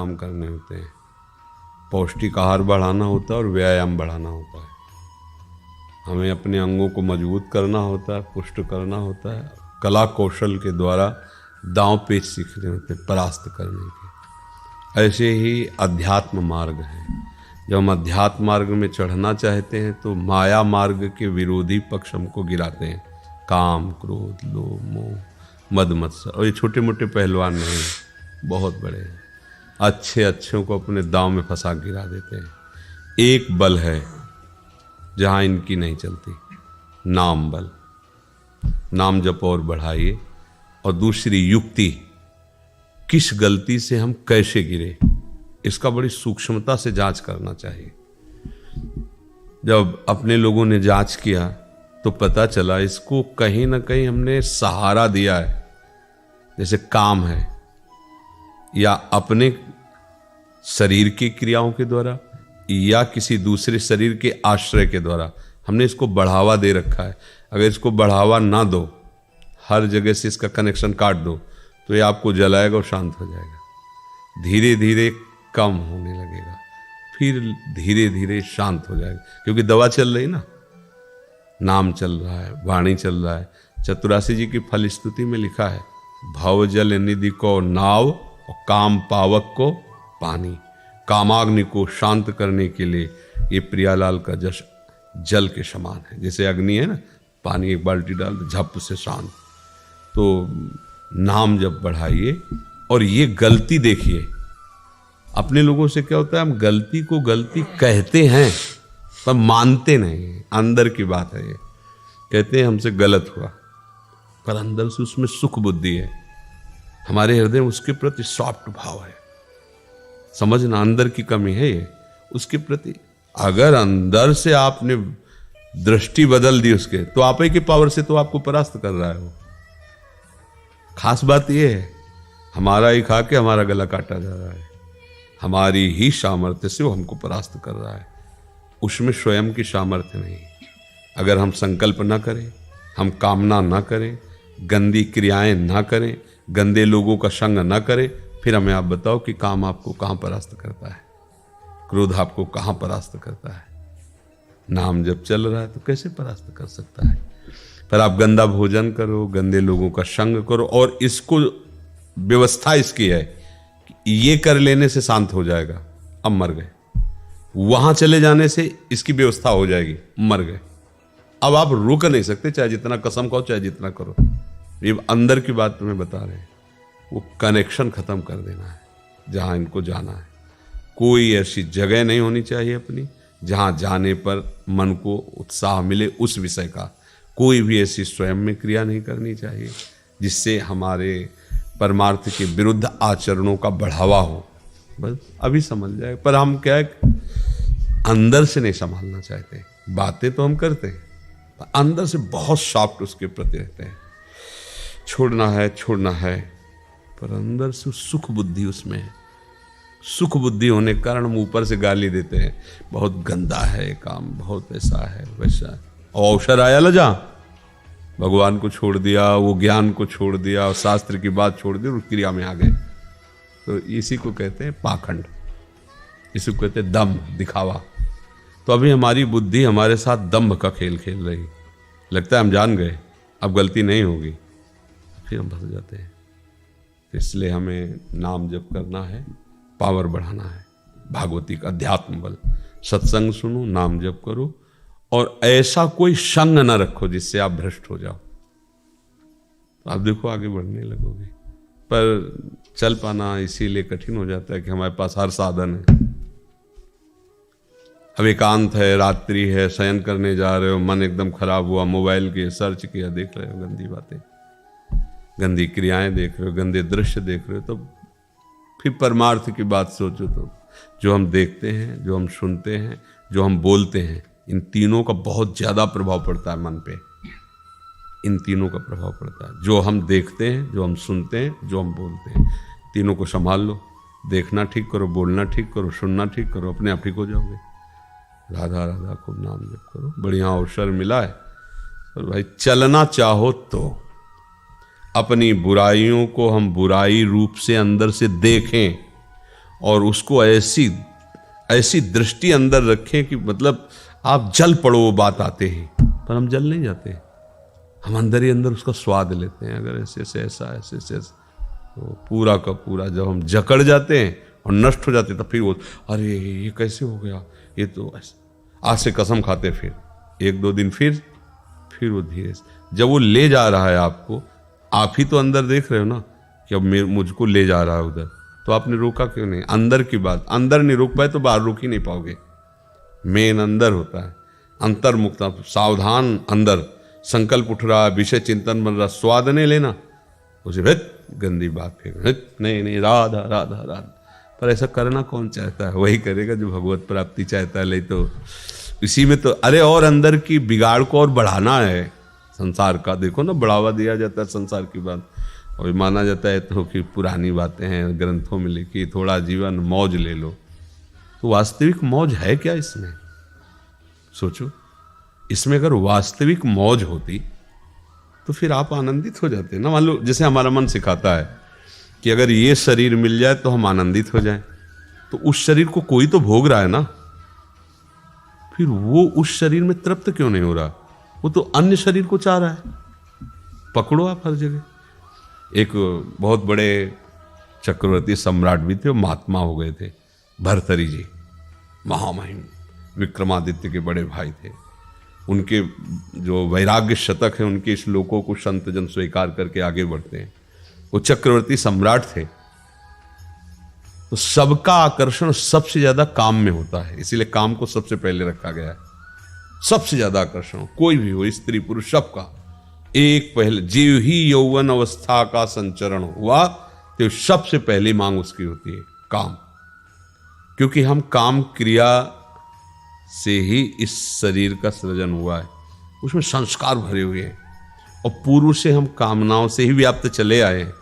काम करने होते हैं। पौष्टिक आहार बढ़ाना होता है और व्यायाम बढ़ाना होता है। हमें अपने अंगों को मजबूत करना होता है, पुष्ट करना होता है, कला कौशल के द्वारा दांव पेच सीखने होते हैं परास्त करने के। ऐसे ही अध्यात्म मार्ग है। जब हम अध्यात्म मार्ग में चढ़ना चाहते हैं तो माया मार्ग के विरोधी पक्ष हमको गिराते हैं, काम, क्रोध, लोभ, मोह, मद मत्सर। और ये छोटे मोटे पहलवान नहीं, बहुत बड़े हैं। अच्छे अच्छों को अपने दांव में फंसा गिरा देते हैं। एक बल है जहाँ इनकी नहीं चलती, नाम बल। नाम जप और बढ़ाइए। और दूसरी युक्ति, किस गलती से हम कैसे गिरे, इसका बड़ी सूक्ष्मता से जांच करना चाहिए। जब अपने लोगों ने जांच किया तो पता चला इसको कहीं ना कहीं हमने सहारा दिया है। जैसे काम है, या अपने शरीर की क्रियाओं के द्वारा या किसी दूसरे शरीर के आश्रय के द्वारा हमने इसको बढ़ावा दे रखा है। अगर इसको बढ़ावा ना दो, हर जगह से इसका कनेक्शन काट दो, तो ये आपको जलाएगा और शांत हो जाएगा। धीरे धीरे कम होने लगेगा, फिर धीरे धीरे शांत हो जाएगा, क्योंकि दवा चल रही ना, नाम चल रहा है, वाणी चल रहा है। चतुरासी जी की फलस्तुति में लिखा है, भव जल निधि को नाव और काम पावक को पानी। कामाग्नि को शांत करने के लिए ये प्रियालाल का जश जल के समान है। जैसे अग्नि है ना, पानी एक बाल्टी डाल दो, झप से शांत। तो नाम जब बढ़ाइए। और ये गलती देखिए, अपने लोगों से क्या होता है, हम गलती को गलती कहते हैं पर मानते नहीं। अंदर की बात है ये, कहते हैं हमसे गलत हुआ, पर अंदर से उसमें सुख बुद्धि है। हमारे हृदय में उसके प्रति सॉफ्ट भाव है। समझना, अंदर की कमी है ये उसके प्रति। अगर अंदर से आपने दृष्टि बदल दी उसके, तो आप ही के पावर से तो आपको परास्त कर रहा है वो। खास बात ये है, हमारा ही खा के हमारा गला काटा जा रहा है। हमारी ही सामर्थ्य से वो हमको परास्त कर रहा है, उसमें स्वयं की सामर्थ्य नहीं। अगर हम संकल्प ना करें, हम कामना ना करें, गंदी क्रियाएं ना करें, गंदे लोगों का संग ना करें, फिर हमें आप बताओ कि काम आपको कहाँ परास्त करता है, क्रोध आपको कहाँ परास्त करता है। नाम जब चल रहा है तो कैसे परास्त कर सकता है। पर आप गंदा भोजन करो, गंदे लोगों का संग करो, और इसको व्यवस्था इसकी है कि ये कर लेने से शांत हो जाएगा, अब मर गए। वहां चले जाने से इसकी व्यवस्था हो जाएगी, मर गए। अब आप रुक नहीं सकते, चाहे जितना कसम खाओ, चाहे जितना करो। ये अंदर की बात तुम्हें बता रहे हैं। वो कनेक्शन खत्म कर देना है जहां इनको जाना है। कोई ऐसी जगह नहीं होनी चाहिए अपनी जहां जाने पर मन को उत्साह मिले उस विषय का। कोई भी ऐसी स्वयं में क्रिया नहीं करनी चाहिए जिससे हमारे परमार्थ के विरुद्ध आचरणों का बढ़ावा हो। बस अभी समझ जाए। पर हम क्या है, अंदर से नहीं संभालना चाहते। बातें तो हम करते हैं, पर अंदर से बहुत सॉफ्ट उसके प्रति रहते हैं। छोड़ना है, पर अंदर से सुख बुद्धि उसमें है। सुख बुद्धि होने के कारण हम ऊपर से गाली देते हैं, बहुत गंदा है काम, बहुत ऐसा है वैसा है। और अवसर आया ल जा, भगवान को छोड़ दिया, वो ज्ञान को छोड़ दिया, और शास्त्र की बात छोड़ दी और क्रिया में आ गए। तो इसी को कहते हैं पाखंड, इसी को कहते हैं दम्भ, दिखावा। तो अभी हमारी बुद्धि हमारे साथ दम्भ का खेल खेल रही। लगता है हम जान गए, अब गलती नहीं होगी, फिर हम फंस जाते हैं। इसलिए हमें नाम जप करना है, पावर बढ़ाना है, भागवती का अध्यात्म बल। सत्संग सुनो, नाम जप करो, और ऐसा कोई संग न रखो जिससे आप भ्रष्ट हो जाओ। तो आप देखो आगे बढ़ने लगोगे। पर चल पाना इसीलिए कठिन हो जाता है कि हमारे पास हर साधन है। अब एकांत है, रात्रि है, शयन करने जा रहे हो, मन एकदम खराब हुआ, मोबाइल के सर्च किया, देख रहे हो गंदी बातें, गंदी क्रियाएं देख रहे हो, गंदे दृश्य देख रहे हो, तो फिर परमार्थ की बात सोचो। तो जो हम देखते हैं, जो हम सुनते हैं, जो हम बोलते हैं, इन तीनों का बहुत ज्यादा प्रभाव पड़ता है मन पे। इन तीनों का प्रभाव पड़ता है। जो हम देखते हैं, जो हम सुनते हैं, जो हम बोलते हैं, तीनों को संभाल लो। देखना ठीक करो, बोलना ठीक करो, सुनना ठीक करो, अपने आप ठीक हो जाओगे। राधा राधा खूब नाम जप करो। बढ़िया अवसर मिला है। और भाई चलना चाहो तो अपनी बुराइयों को हम बुराई रूप से अंदर से देखें और उसको ऐसी ऐसी दृष्टि अंदर रखें कि मतलब आप जल पड़ो वो बात आते ही, पर हम जल नहीं जाते, हम अंदर ही अंदर उसका स्वाद लेते हैं। अगर ऐसे ऐसे ऐसा ऐसे ऐसे तो पूरा का पूरा जब हम जकड़ जाते हैं और नष्ट हो जाते तब फिर वो अरे ये कैसे हो गया, ये तो ऐसा, आज से कसम खाते फिर 1-2 दिन फिर वो धीरे से जब वो ले जा रहा है आपको, आप ही तो अंदर देख रहे हो ना कि अब मुझको ले जा रहा है उधर, तो आपने रोका क्यों नहीं? अंदर की बात, अंदर नहीं रोक पाए तो बाहर रोक ही नहीं पाओगे। मेन अंदर होता है, अंतर्मुक्त, सावधान। अंदर संकल्प उठ रहा, विषय चिंतन बन रहा, स्वाद नहीं लेना, उसे भेद गंदी बात फेंक, नहीं राधा राधा राधा। पर ऐसा करना कौन चाहता है? वही करेगा जो भगवत प्राप्ति चाहता है। ले तो इसी में तो अरे और अंदर की बिगाड़ को और बढ़ाना है। संसार का देखो ना, बढ़ावा दिया जाता है संसार की बात, और माना जाता है तो कि पुरानी बातें हैं ग्रंथों में लिखी, थोड़ा जीवन मौज ले लो। तो वास्तविक मौज है क्या इसमें? सोचो, इसमें अगर वास्तविक मौज होती तो फिर आप आनंदित हो जाते ना। मान लो जैसे हमारा मन सिखाता है कि अगर ये शरीर मिल जाए तो हम आनंदित हो जाएं, तो उस शरीर को कोई तो भोग रहा है ना, फिर वो उस शरीर में तृप्त क्यों नहीं हो रहा? वो तो अन्य शरीर को चाह रहा है। पकड़ो आप हर जगह। एक बहुत बड़े चक्रवर्ती सम्राट भी थे, वो महात्मा हो गए थे, भर्तरी जी, महामहिम विक्रमादित्य के बड़े भाई थे। उनके जो वैराग्य शतक है, उनके श्लोकों को संत जन स्वीकार करके आगे बढ़ते हैं। वो चक्रवर्ती सम्राट थे, तो सबका आकर्षण सबसे ज्यादा काम में होता है, इसीलिए काम को सबसे पहले रखा गया है। सबसे ज्यादा आकर्षण कोई भी हो, स्त्री पुरुष सबका, एक पहले जीव ही यौवन अवस्था का संचरण हुआ तो सबसे पहली मांग उसकी होती है काम, क्योंकि हम काम क्रिया से ही इस शरीर का सृजन हुआ है, उसमें संस्कार भरे हुए हैं और पूर्व से हम कामनाओं से ही व्याप्त चले आए हैं।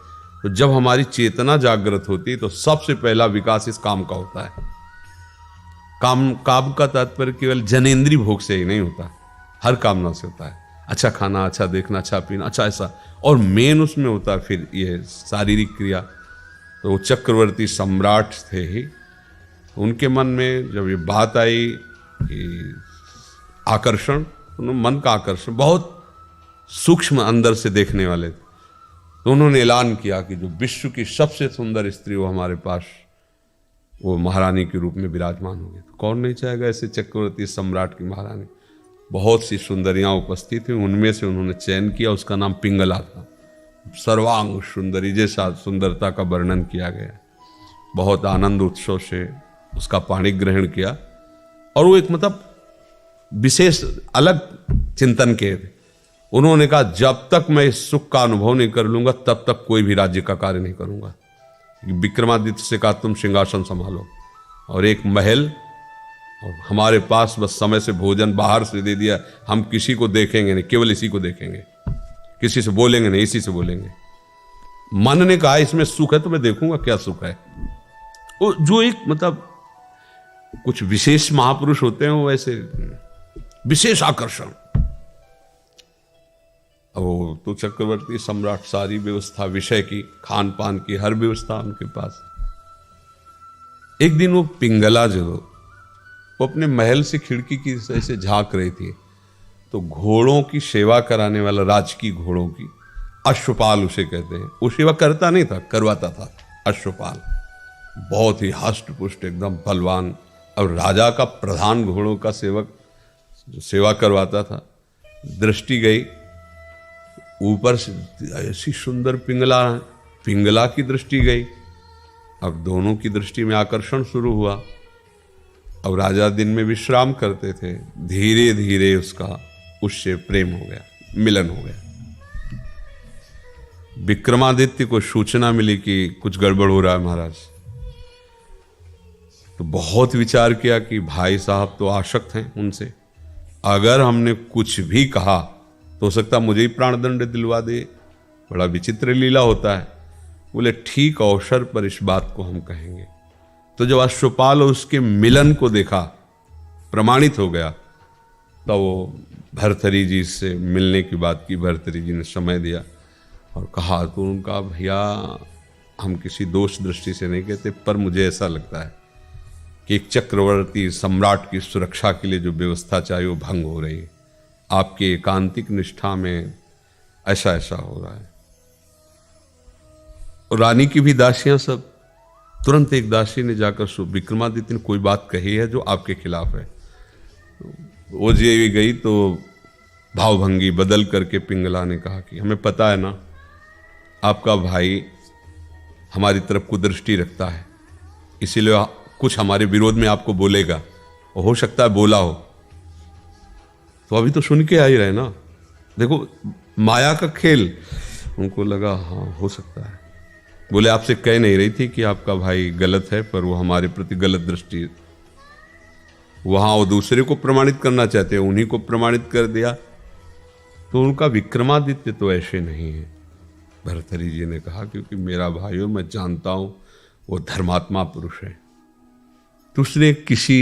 तो जब हमारी चेतना जागृत होती है तो सबसे पहला विकास इस काम का होता है। काम का तात्पर्य केवल जनेंद्रीय भोग से ही नहीं होता, हर कामना से होता है। अच्छा खाना, अच्छा देखना, अच्छा पीना, अच्छा ऐसा, और मेन उसमें होता है फिर ये शारीरिक क्रिया। तो वो चक्रवर्ती सम्राट थे ही, उनके मन में जब ये बात आई कि आकर्षण, मन का आकर्षण बहुत सूक्ष्म अंदर से देखने वाले थे, तो उन्होंने ऐलान किया कि जो विश्व की सबसे सुंदर स्त्री वो हमारे पास वो महारानी के रूप में विराजमान होगी। तो कौन नहीं चाहेगा ऐसे चक्रवर्ती सम्राट की महारानी? बहुत सी सुंदरियां उपस्थित थी, उनमें से उन्होंने चयन किया, उसका नाम पिंगला था। सर्वांग सुंदरी जैसा सुंदरता का वर्णन किया गया। बहुत आनंद उत्सव से उसका पाणी ग्रहण किया, और वो एक मतलब विशेष अलग चिंतन के थे। उन्होंने कहा जब तक मैं इस सुख का अनुभव नहीं कर लूंगा तब तक कोई भी राज्य का कार्य नहीं करूंगा। विक्रमादित्य से कहा तुम सिंहासन संभालो और एक महल, और हमारे पास बस समय से भोजन बाहर से दे दिया, हम किसी को देखेंगे नहीं, केवल इसी को देखेंगे, किसी से बोलेंगे नहीं, इसी से बोलेंगे। मन ने कहा इसमें सुख है तो मैं देखूंगा क्या सुख है। वो जो एक मतलब कुछ विशेष महापुरुष होते हैं, वो ऐसे विशेष आकर्षण। वो तो चक्रवर्ती सम्राट, सारी व्यवस्था विषय की, खान पान की, हर व्यवस्था उनके पास। एक दिन वो पिंगला जो वो अपने महल से खिड़की की ऐसे झांक रही थी, तो घोड़ों की सेवा कराने वाला, राजकीय घोड़ों की, अश्वपाल उसे कहते हैं, वो सेवा करता नहीं था, करवाता था। अश्वपाल बहुत ही हष्ट पुष्ट एकदम बलवान, और राजा का प्रधान घोड़ों का सेवक जो सेवा करवाता था। दृष्टि गई ऊपर से, ऐसी सुंदर पिंगला की दृष्टि गई। अब दोनों की दृष्टि में आकर्षण शुरू हुआ। अब राजा दिन में विश्राम करते थे, धीरे धीरे उसका उससे प्रेम हो गया, मिलन हो गया। विक्रमादित्य को सूचना मिली कि कुछ गड़बड़ हो रहा है महाराज, तो बहुत विचार किया कि भाई साहब तो आसक्त हैं उनसे, अगर हमने कुछ भी कहा तो हो सकता मुझे ही प्राणदंड दिलवा दे, बड़ा विचित्र लीला होता है। बोले ठीक अवसर पर इस बात को हम कहेंगे। तो जब अश्वपाल और उसके मिलन को देखा, प्रमाणित हो गया, तो वो भर्तरी जी से मिलने की बात की। भर्तरी जी ने समय दिया और कहा तो उनका भैया हम किसी दोष दृष्टि से नहीं कहते, पर मुझे ऐसा लगता है कि एक चक्रवर्ती सम्राट की सुरक्षा के लिए जो व्यवस्था चाहिए वो भंग हो रही है। आपकी एकांतिक निष्ठा में ऐसा ऐसा हो रहा है। और रानी की भी दासियां सब, तुरंत एक दासी ने जाकर विक्रमादित्य ने कोई बात कही है जो आपके खिलाफ है। वो जे गई तो भावभंगी बदल करके पिंगला ने कहा कि हमें पता है ना, आपका भाई हमारी तरफ कुदृष्टि रखता है, इसीलिए कुछ हमारे विरोध में आपको बोलेगा, और हो सकता है बोला हो। तो अभी तो सुन के आ ही रहे ना, देखो माया का खेल। उनको लगा हाँ हो सकता है। बोले आपसे कह नहीं रही थी कि आपका भाई गलत है, पर वो हमारे प्रति गलत दृष्टि, वहां वो दूसरे को प्रमाणित करना चाहते हैं, उन्हीं को प्रमाणित कर दिया। तो उनका विक्रमादित्य तो ऐसे नहीं है। भर्तृहरि जी ने कहा क्योंकि मेरा भाई हो, मैं जानता हूं वो धर्मात्मा पुरुष है। तो उसने किसी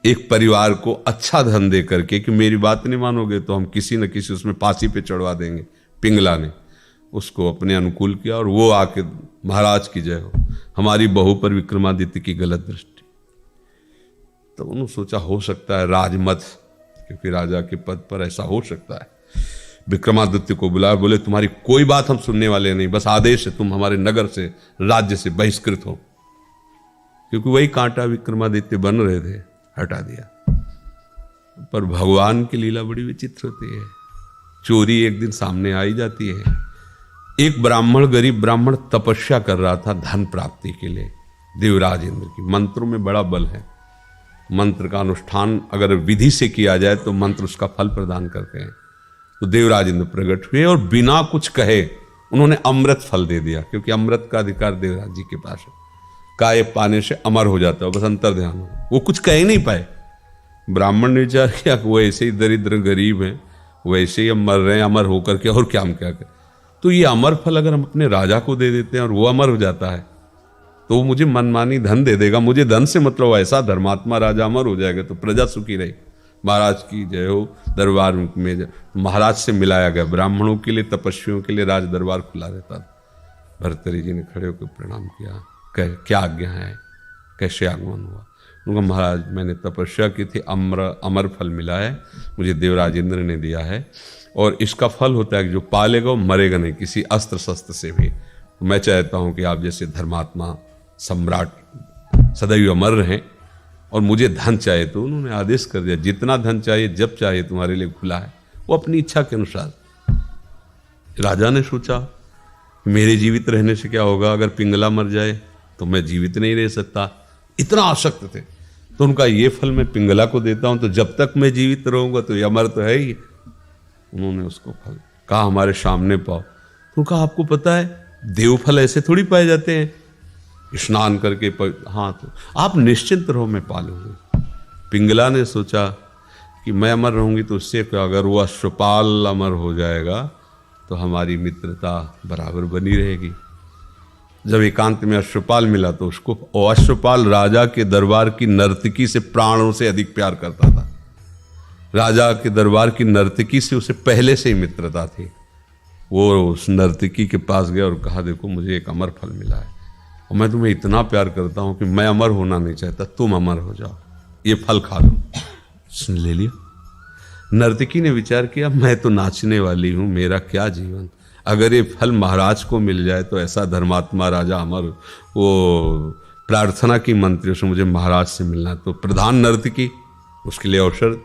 एक परिवार को अच्छा धन दे करके कि मेरी बात नहीं मानोगे तो हम किसी न किसी उसमें फांसी पे चढ़वा देंगे, पिंगला ने उसको अपने अनुकूल किया। और वो आके महाराज की जय हो, हमारी बहू पर विक्रमादित्य की गलत दृष्टि। तो उन्होंने सोचा हो सकता है राजमत, क्योंकि राजा के पद पर ऐसा हो सकता है। विक्रमादित्य को बुलाया, बोले तुम्हारी कोई बात हम सुनने वाले नहीं, बस आदेश है तुम हमारे नगर से, राज्य से बहिष्कृत हो। क्योंकि वही कांटा विक्रमादित्य बन रहे थे, हटा दिया। पर भगवान की लीला बड़ी विचित्र होती है। चोरी एक दिन सामने आ ही जाती है। एक ब्राह्मण, गरीब ब्राह्मण तपस्या कर रहा था धन प्राप्ति के लिए देवराज इंद्र की। मंत्रों में बड़ा बल है। मंत्र का अनुष्ठान अगर विधि से किया जाए तो मंत्र उसका फल प्रदान करते हैं। तो देवराज इंद्र प्रकट हुए और बिना कुछ कहे उन्होंने अमृत फल दे दिया, क्योंकि अमृत का अधिकार देवराज जी के पास है। का ये पाने से अमर हो जाता है, बस अंतर ध्यान हो। वो कुछ कह ही नहीं पाए। ब्राह्मण ने विचार किया वो ऐसे ही दरिद्र गरीब हैं, वैसे ही हम मर रहे हैं, अमर होकर के, और क्या हम क्या करें। तो ये अमर फल अगर हम अपने राजा को दे देते हैं और वो अमर हो जाता है तो वो मुझे मनमानी धन दे देगा। मुझे धन से मतलब ऐसा धर्मात्मा राजा अमर हो जाएगा तो प्रजा सुखी रही। महाराज की जय हो। दरबार में महाराज से मिलाया गया। ब्राह्मणों के लिए, तपस्वियों के लिए राज दरबार खुला रहता था। भर्तृहरि जी ने खड़े होकर प्रणाम किया। क्या आज्ञा है, कैसे आगमन हुआ। उनका महाराज मैंने तपस्या की थी, अमर फल मिला है, मुझे देवराज इंद्र ने दिया है, और इसका फल होता है कि जो पालेगा वो मरेगा नहीं किसी अस्त्र शस्त्र से भी। तो मैं चाहता हूँ कि आप जैसे धर्मात्मा सम्राट सदैव अमर रहें, और मुझे धन चाहिए। तो उन्होंने आदेश कर दिया जितना धन चाहिए जब चाहिए तुम्हारे लिए खुला है, वो अपनी इच्छा के अनुसार। राजा ने सोचा मेरे जीवित रहने से क्या होगा, अगर पिंगला मर जाए तो मैं जीवित नहीं रह सकता, इतना आसक्त थे। तो उनका ये फल मैं पिंगला को देता हूं, तो जब तक मैं जीवित रहूंगा तो ये अमर तो है ही। उन्होंने उसको फल कहा हमारे सामने पाओ। तो कहा आपको पता है देव फल ऐसे थोड़ी पाए जाते हैं, स्नान करके हाँ, तो आप निश्चिंत रहो मैं पालूंगी। पिंगला ने सोचा कि मैं अमर रहूंगी तो उससे क्या, अगर वो अश्वपाल अमर हो जाएगा तो हमारी मित्रता बराबर बनी रहेगी। जब एकांत में अश्वपाल मिला तो उसको, और अश्वपाल राजा के दरबार की नर्तकी से प्राणों से अधिक प्यार करता था। राजा के दरबार की नर्तकी से उसे पहले से ही मित्रता थी। वो उस नर्तकी के पास गया और कहा देखो मुझे एक अमर फल मिला है, और मैं तुम्हें इतना प्यार करता हूं कि मैं अमर होना नहीं चाहता, तुम अमर हो जाओ, ये फल खा लो। सुन ले लिया। नर्तकी ने विचार किया मैं तो नाचने वाली हूं, मेरा क्या जीवन, अगर ये फल महाराज को मिल जाए तो ऐसा धर्मात्मा राजा अमर, वो प्रार्थना की मंत्री से मुझे महाराज से मिलना। तो प्रधान नर्तकी उसके लिए अवसर,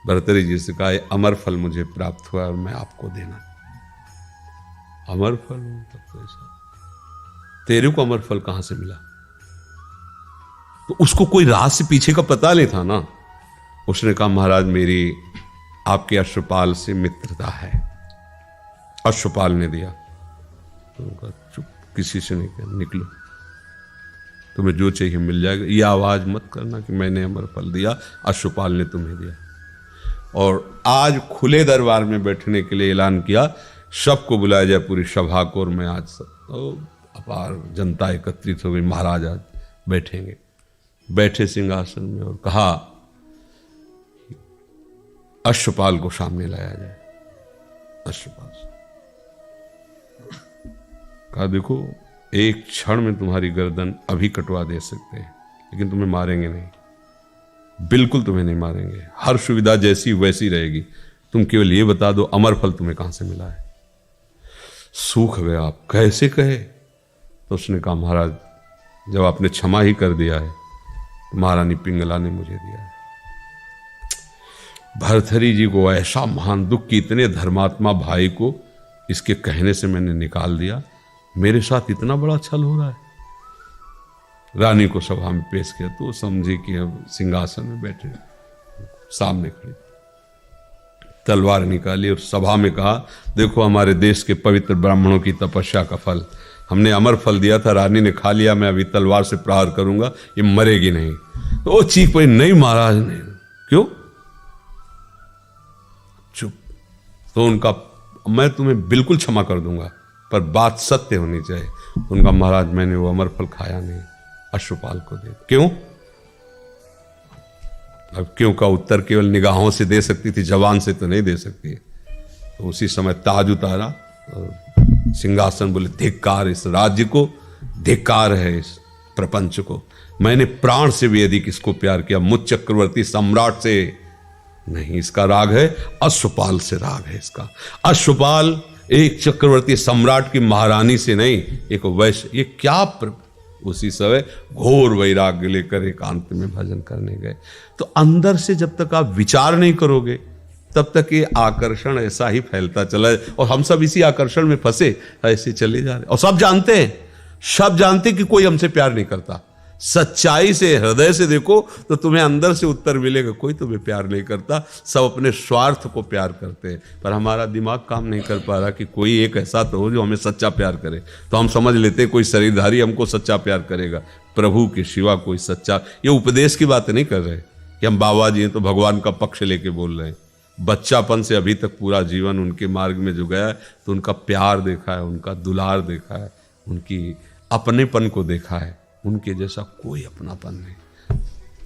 भर्तृहरि जी से कहा अमर फल मुझे प्राप्त हुआ और मैं आपको देना। अमर फल तब ऐसा, तेरे को अमर फल कहां से मिला। तो उसको कोई रहस्य पीछे का पता नहीं था ना। उसने कहा महाराज मेरी आपके अश्वपाल से मित्रता है। अश्वपाल ने दिया। तो उनका चुप, किसी से नहीं कहा, निकलो, तुम्हें जो चाहिए मिल जाएगा, ये आवाज मत करना कि मैंने अमर फल दिया, अश्वपाल ने तुम्हें दिया। और आज खुले दरबार में बैठने के लिए ऐलान किया, सबको बुलाया जाए पूरी सभा को। और मैं आज सब तो अपार जनता एकत्रित हो गई, महाराज आज बैठेंगे। बैठे सिंहासन में और कहा अश्वपाल को सामने लाया जाए। अश्वपाल कहा देखो एक क्षण में तुम्हारी गर्दन अभी कटवा दे सकते हैं, लेकिन तुम्हें मारेंगे नहीं, बिल्कुल तुम्हें नहीं मारेंगे। हर सुविधा जैसी वैसी रहेगी। तुम केवल ये बता दो अमर फल तुम्हें कहां से मिला है। सूख गया। आप कैसे कहे? तो उसने कहा, महाराज जब आपने क्षमा ही कर दिया है तो महारानी पिंगला ने मुझे दिया है। भर्तृहरि जी को ऐसा महान दुख कि इतने धर्मात्मा भाई को इसके कहने से मैंने निकाल दिया, मेरे साथ इतना बड़ा छल हो रहा है। रानी को सभा में पेश किया तो समझी कि अब सिंहासन में बैठे सामने खड़े, तलवार निकाली और सभा में कहा, देखो हमारे देश के पवित्र ब्राह्मणों की तपस्या का फल, हमने अमर फल दिया था, रानी ने खा लिया, मैं अभी तलवार से प्रहार करूंगा, ये मरेगी नहीं। तो वो चीख पड़ी, नहीं महाराज नहीं। क्यों? चुप। तो उनका, मैं तुम्हें बिल्कुल क्षमा कर दूंगा पर बात सत्य होनी चाहिए। तो उनका, महाराज मैंने वो अमर फल खाया नहीं, अश्वपाल को दे। क्यों? अब क्यों का उत्तर केवल निगाहों से दे सकती थी, जवान से तो नहीं दे सकती। तो उसी समय ताज उतारा और सिंहासन बोले, धिक्कार इस राज्य को, धिक्कार है इस प्रपंच को। मैंने प्राण से भी अधिक इसको प्यार किया, मुझ चक्रवर्ती सम्राट से नहीं। इसका राग है अश्वपाल से, राग है इसका। अश्वपाल एक चक्रवर्ती सम्राट की महारानी से नहीं, एक वैश्य। ये क्या उसी समय घोर वैराग्य लेकर एकांत में भजन करने गए। तो अंदर से जब तक आप विचार नहीं करोगे तब तक ये आकर्षण ऐसा ही फैलता चला है और हम सब इसी आकर्षण में फंसे ऐसे चले जा रहे। और सब जानते हैं, सब जानते कि कोई हमसे प्यार नहीं करता। सच्चाई से, हृदय से देखो तो तुम्हें अंदर से उत्तर मिलेगा, कोई तुम्हें प्यार नहीं करता, सब अपने स्वार्थ को प्यार करते हैं। पर हमारा दिमाग काम नहीं कर पा रहा कि कोई एक ऐसा तो हो जो हमें सच्चा प्यार करे। तो हम समझ लेते कोई शरीरधारी हमको सच्चा प्यार करेगा, प्रभु के सिवा कोई सच्चा। ये उपदेश की बात नहीं कर रहे कि हम बाबा जी हैं तो भगवान का पक्ष लेके बोल रहे हैं। बच्चापन से अभी तक पूरा जीवन उनके मार्ग में जो गया है तो उनका प्यार देखा है, उनका दुलार देखा है, उनकी अपनेपन को देखा है। उनके जैसा कोई अपनापन नहीं।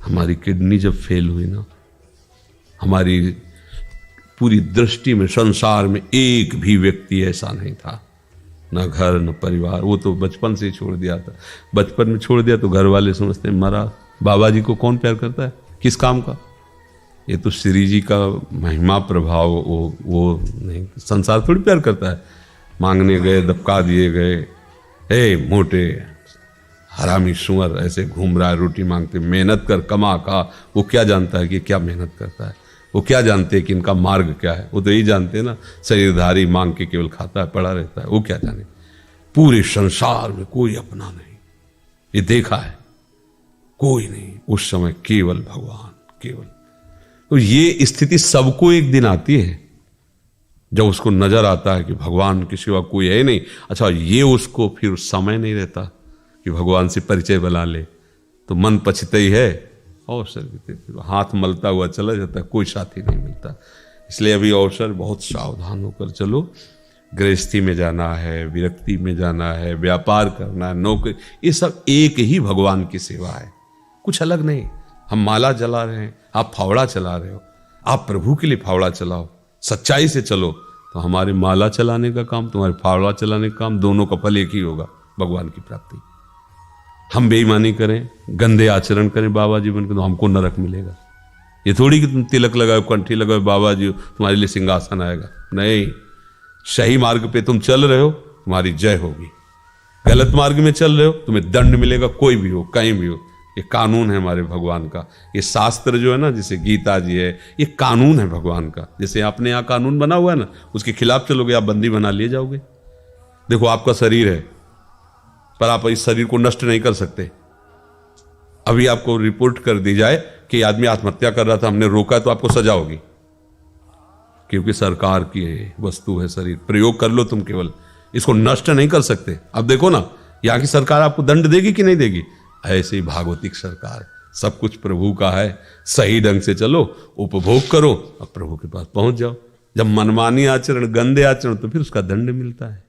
हमारी किडनी जब फेल हुई ना, हमारी पूरी दृष्टि में संसार में एक भी व्यक्ति ऐसा नहीं था, न घर न परिवार। वो तो बचपन से ही छोड़ दिया था। बचपन में छोड़ दिया तो घर वाले समझते मरा। बाबा जी को कौन प्यार करता है, किस काम का? ये तो श्री जी का महिमा प्रभाव, वो नहीं, संसार थोड़ी प्यार करता है। मांगने गए, दबका दिए गए, हे मोटे हरामी सुअर ऐसे घूम रहा है रोटी मांगते, मेहनत कर कमा का। वो क्या जानता है कि क्या मेहनत करता है? वो क्या जानते हैं कि इनका मार्ग क्या है? वो तो यही जानते हैं ना, शरीरधारी मांग के केवल खाता है, पड़ा रहता है। वो क्या जाने? पूरे संसार में कोई अपना नहीं, ये देखा है, कोई नहीं। उस समय केवल भगवान, केवल। तो ये स्थिति सबको एक दिन आती है जब उसको नजर आता है कि भगवान के सिवा कोई है नहीं। अच्छा, ये उसको फिर समय नहीं रहता कि भगवान से परिचय बना ले, तो मन पछते ही है अवसर भी हाथ मलता हुआ चला जाता है, कोई साथी नहीं मिलता। इसलिए अभी अवसर, बहुत सावधान होकर चलो। गृहस्थी में जाना है, विरक्ति में जाना है, व्यापार करना है, नौकरी, ये सब एक ही भगवान की सेवा है, कुछ अलग नहीं। हम माला जला रहे हैं, आप फावड़ा चला रहे हो, आप प्रभु के लिए फावड़ा चलाओ, सच्चाई से चलो, तो हमारे माला चलाने का काम, तुम्हारे फावड़ा चलाने का काम, दोनों का फल एक ही होगा, भगवान की प्राप्ति। हम बेईमानी करें, गंदे आचरण करें बाबा जी बनकर, तो हमको नरक मिलेगा। ये थोड़ी कि तुम तिलक लगाओ, कंठी लगाओ, बाबा जी तुम्हारे लिए सिंहासन आएगा। नहीं, सही मार्ग पे तुम चल रहे हो, तुम्हारी जय होगी। गलत मार्ग में चल रहे हो, तुम्हें दंड मिलेगा, कोई भी हो, कहीं भी हो। ये कानून है हमारे भगवान का। ये शास्त्र जो है ना, जैसे गीता जी है, ये कानून है भगवान का। जैसे आपने यहाँ कानून बना हुआ है ना, उसके खिलाफ चलोगे आप बंदी बना लिए जाओगे। देखो, आपका शरीर है पर आप इस शरीर को नष्ट नहीं कर सकते। अभी आपको रिपोर्ट कर दी जाए कि आदमी आत्महत्या कर रहा था, हमने रोका, तो आपको सजा होगी, क्योंकि सरकार की वस्तु है शरीर। प्रयोग कर लो तुम, केवल इसको नष्ट नहीं कर सकते। अब देखो ना, यहाँ की सरकार आपको दंड देगी कि नहीं देगी? ऐसे ही भागवतिक सरकार, सब कुछ प्रभु का है। सही ढंग से चलो, उपभोग करो, अब प्रभु के पास पहुंच जाओ। जब मनमानी आचरण, गंदे आचरण, तो फिर उसका दंड मिलता है।